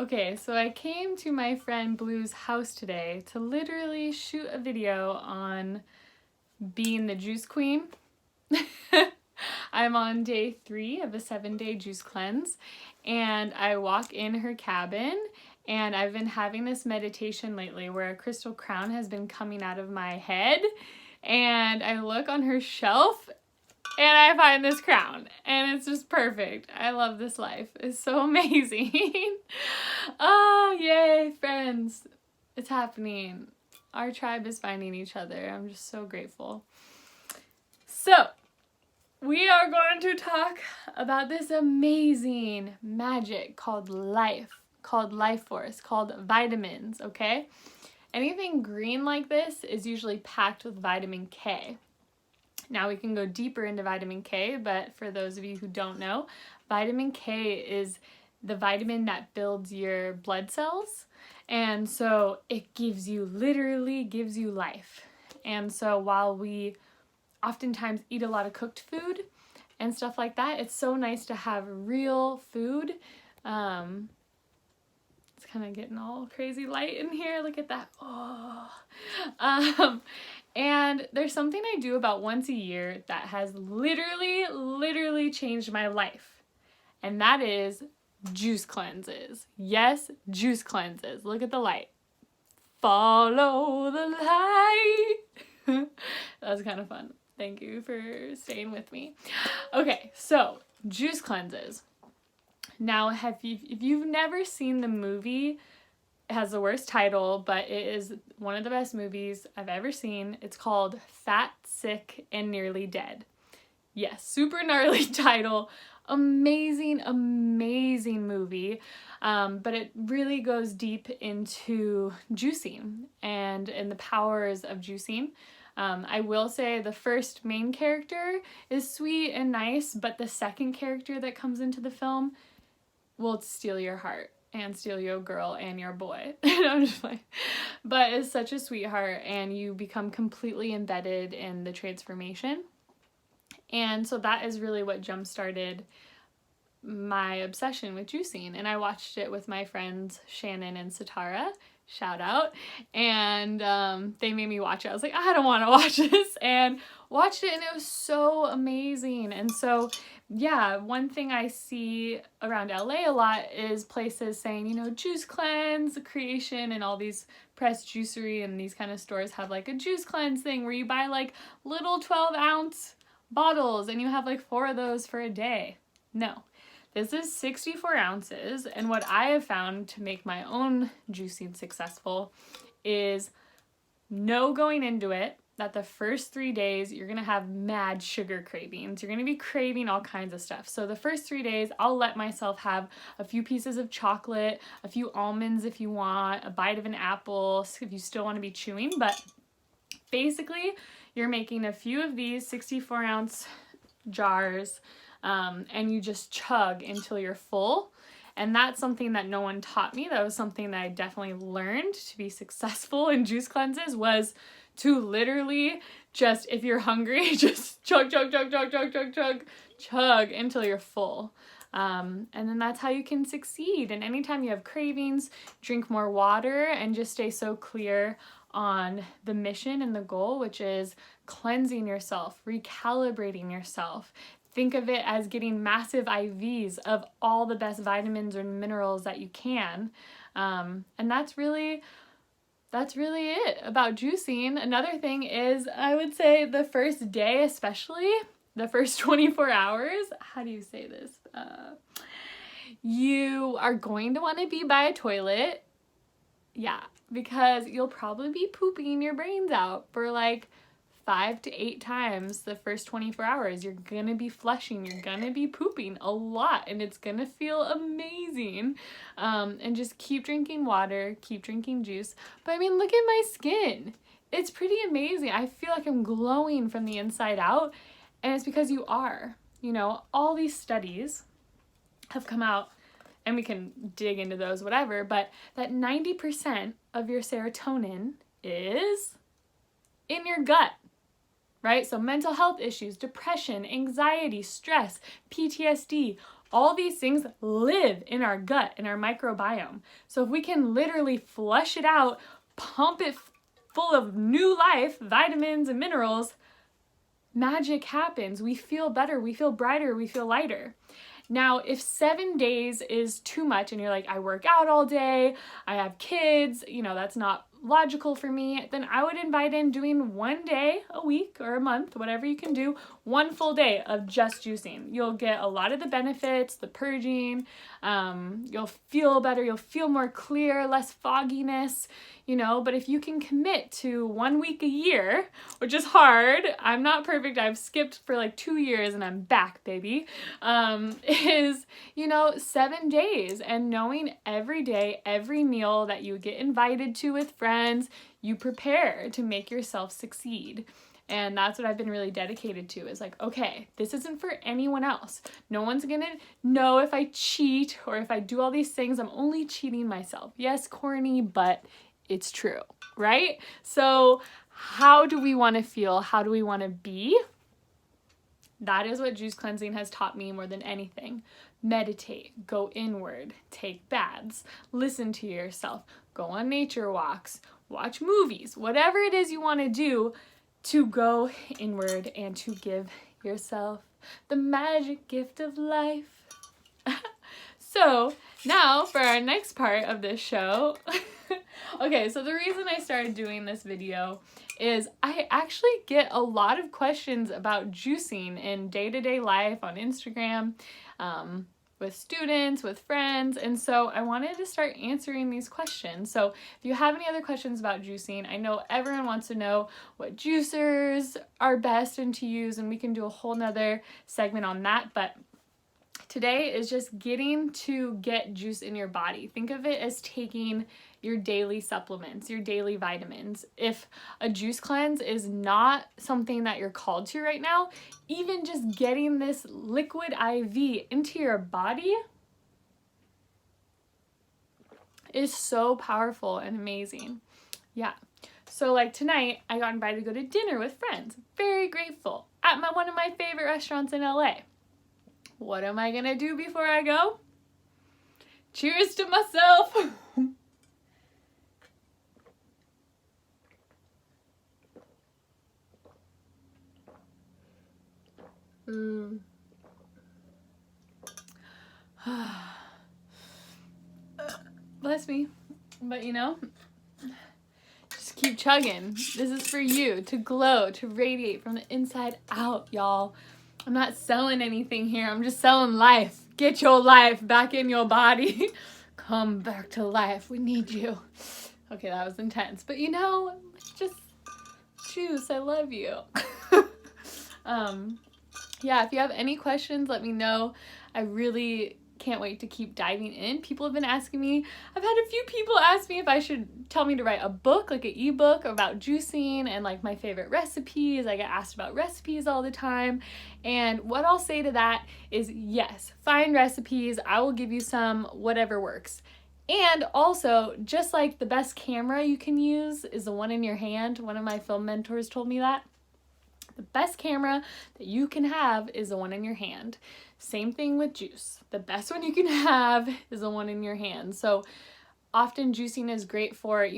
Okay, so I came to my friend Blue's house today to literally shoot a video on being the juice queen. I'm on day 3 of a 7-day juice cleanse, and I walk in her cabin, and I've been having this meditation lately where a crystal crown has been coming out of my head, and I look on her shelf and I find this crown, and it's just perfect. I love this life. It's so amazing. Oh, yay, friends. It's happening. Our tribe is finding each other. I'm just so grateful. So, we are going to talk about this amazing magic called life force, called vitamins, okay? Anything green like this is usually packed with vitamin K. Now we can go deeper into vitamin K, but for those of you who don't know, vitamin K is the vitamin that builds your blood cells. And so it literally gives you life. And so while we oftentimes eat a lot of cooked food and stuff like that, it's so nice to have real food. It's kind of getting all crazy light in here. Look at that. Oh. And there's something I do about once a year that has literally changed my life. And that is juice cleanses. Yes, juice cleanses. Look at the light. Follow the light. That was kind of fun. Thank you for staying with me. Okay, so juice cleanses. Now, if you've never seen the movie, it has the worst title, but it is one of the best movies I've ever seen. It's called Fat, Sick, and Nearly Dead. Yes, super gnarly title. Amazing movie. But it really goes deep into juicing and the powers of juicing. I will say the first main character is sweet and nice, but the second character that comes into the film will steal your heart and steal your girl and your boy. I'm just like, but it's such a sweetheart, and you become completely embedded in the transformation. And so that is really what jump-started my obsession with juicing. And I watched it with my friends Shannon and Satara, shout out, and they made me watch it. I was like, I don't want to watch this, and watched it, and it was so amazing. And so yeah, one thing I see around LA a lot is places saying, you know, juice cleanse, creation, and all these pressed juicery and these kind of stores have like a juice cleanse thing where you buy like little 12-ounce bottles and you have like 4 of those for a day. No. This is 64 ounces, and what I have found to make my own juicing successful is know going into it that the first 3 days you're going to have mad sugar cravings. You're going to be craving all kinds of stuff. So the first 3 days, I'll let myself have a few pieces of chocolate, a few almonds if you want, a bite of an apple if you still want to be chewing. But basically, you're making a few of these 64-ounce jars, and you just chug until you're full. And that's something that no one taught me. That was something that I definitely learned to be successful in juice cleanses, was to literally just, if you're hungry, just chug until you're full. And then that's how you can succeed. And anytime you have cravings, drink more water and just stay so clear on the mission and the goal, which is cleansing yourself, recalibrating yourself. Think of it as getting massive IVs of all the best vitamins or minerals that you can. And that's really it about juicing. Another thing is, I would say the first day, especially the first 24 hours, how do you say this? You are going to want to be by a toilet. Yeah, because you'll probably be pooping your brains out for like 5 to 8 times the first 24 hours. You're gonna be flushing, you're gonna be pooping a lot, and it's gonna feel amazing. And just keep drinking water, keep drinking juice. But I mean, look at my skin. It's pretty amazing. I feel like I'm glowing from the inside out, and it's because you are. You know, all these studies have come out, and we can dig into those, whatever, but that 90% of your serotonin is in your gut. Right? So mental health issues, depression, anxiety, stress, PTSD, All these things live in our gut, in our microbiome. So if we can literally flush it out, pump it full of new life, vitamins and minerals, magic happens. We feel better, we feel brighter, we feel lighter. Now, if 7 days is too much and you're like, I work out all day, I have kids, that's not logical for me, then I would invite in doing 1 day a week or a month, whatever you can do, 1 full day of just juicing. You'll get a lot of the benefits, the purging, you'll feel better, you'll feel more clear, less fogginess, but if you can commit to 1 week a year, which is hard, I'm not perfect, I've skipped for like 2 years and I'm back, baby, is, 7 days, and knowing every day, every meal that you get invited to with friends, you prepare to make yourself succeed. And that's what I've been really dedicated to, is like, okay, this isn't for anyone else. No one's gonna know if I cheat or if I do all these things. I'm only cheating myself. Yes, corny, but it's true, right? So how do we want to feel? How do we want to be? That is what juice cleansing has taught me more than anything. Meditate, go inward, take baths, listen to yourself, go on nature walks, watch movies, whatever it is you want to do, to go inward and to give yourself the magic gift of life. So now for our next part of this show. Okay, so the reason I started doing this video is I actually get a lot of questions about juicing in day-to-day life on Instagram, with students, with friends, and so I wanted to start answering these questions. So if you have any other questions about juicing, I know everyone wants to know what juicers are best and to use, and we can do a whole nother segment on that, but today is just getting to get juice in your body. Think of it as taking your daily supplements, your daily vitamins. If a juice cleanse is not something that you're called to right now, even just getting this liquid IV into your body is so powerful and amazing. Yeah. So like tonight, I got invited to go to dinner with friends. Very grateful. At one of my favorite restaurants in LA. What am I gonna do before I go? Cheers to myself. Bless me. But just keep chugging. This is for you to glow, to radiate from the inside out, y'all. I'm not selling anything here. I'm just selling life. Get your life back in your body. Come back to life. We need you. Okay, that was intense. But just juice. I love you. Yeah, if you have any questions, let me know. I really can't wait to keep diving in. People have been asking me, I've had a few people ask me if I should tell me to write a book, like an ebook about juicing and like my favorite recipes. I get asked about recipes all the time. And what I'll say to that is yes, find recipes. I will give you some, whatever works. And also, just like the best camera you can use is the one in your hand. One of my film mentors told me that. The best camera that you can have is the one in your hand. Same thing with juice. The best one you can have is the one in your hand. So often juicing is great for,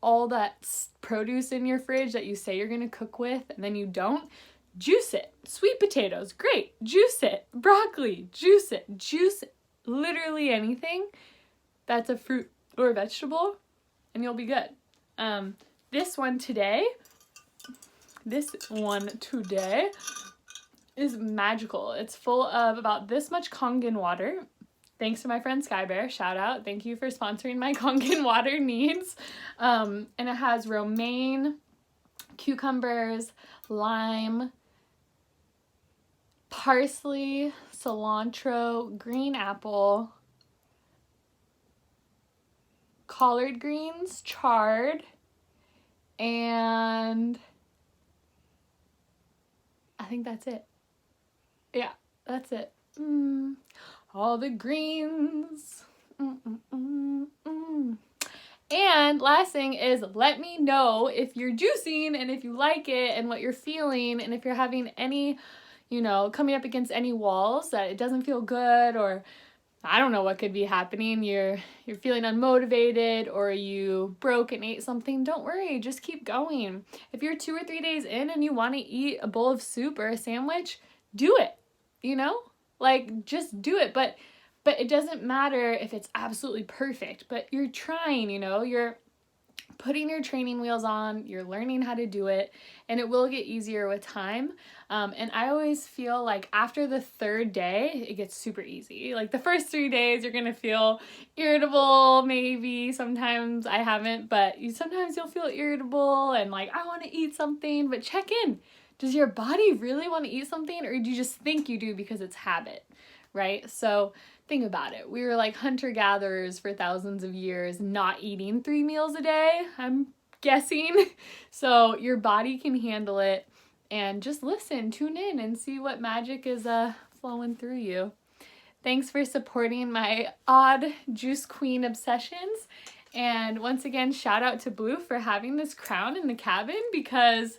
all that produce in your fridge that you say you're going to cook with and then you don't. Juice it. Sweet potatoes, great. Juice it. Broccoli, juice it. Juice literally anything that's a fruit or a vegetable and you'll be good. This one today is magical. It's full of about this much Kangen water. Thanks to my friend Sky Bear. Shout out. Thank you for sponsoring my Kangen water needs. And it has romaine, cucumbers, lime, parsley, cilantro, green apple, collard greens, chard, and I think that's it. Yeah, that's it. All the greens. And last thing is, let me know if you're juicing and if you like it and what you're feeling and if you're having any, coming up against any walls that it doesn't feel good, or I don't know what could be happening. You're feeling unmotivated, or you broke and ate something. Don't worry, just keep going. If you're 2 or 3 days in and you want to eat a bowl of soup or a sandwich, do it. Like, just do it. But it doesn't matter if it's absolutely perfect, but you're trying, you're putting your training wheels on, you're learning how to do it, and it will get easier with time. And I always feel like after the 3rd day, it gets super easy. Like the first 3 days, you're gonna feel irritable, maybe. Sometimes I haven't, but sometimes you'll feel irritable and like, I want to eat something, but check in. Does your body really want to eat something, or do you just think you do because it's habit, right? So think about it. We were like hunter-gatherers for thousands of years, not eating 3 meals a day, I'm guessing. So your body can handle it, and just listen, tune in, and see what magic is flowing through you. Thanks for supporting my odd juice queen obsessions. And once again, shout out to Blue for having this crown in the cabin, because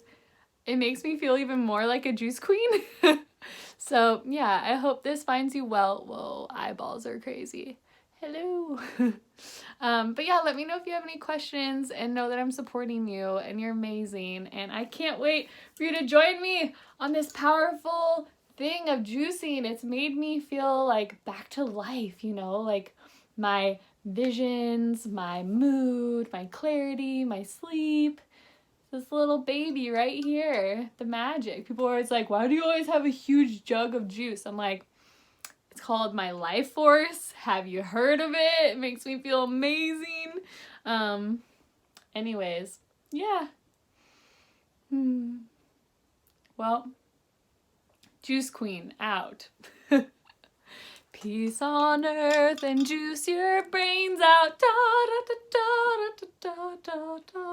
it makes me feel even more like a juice queen. So yeah, I hope this finds you well. Whoa, eyeballs are crazy. Hello. But yeah, let me know if you have any questions, and know that I'm supporting you and you're amazing. And I can't wait for you to join me on this powerful thing of juicing. It's made me feel like back to life, like my visions, my mood, my clarity, my sleep. This little baby right here, the magic. People are always like, why do you always have a huge jug of juice? I'm like, it's called my life force. Have you heard of it? It makes me feel amazing. Anyways, yeah. Well, Juice Queen out. Peace on earth and juice your brains out. Da, da, da, da, da, da, da, da.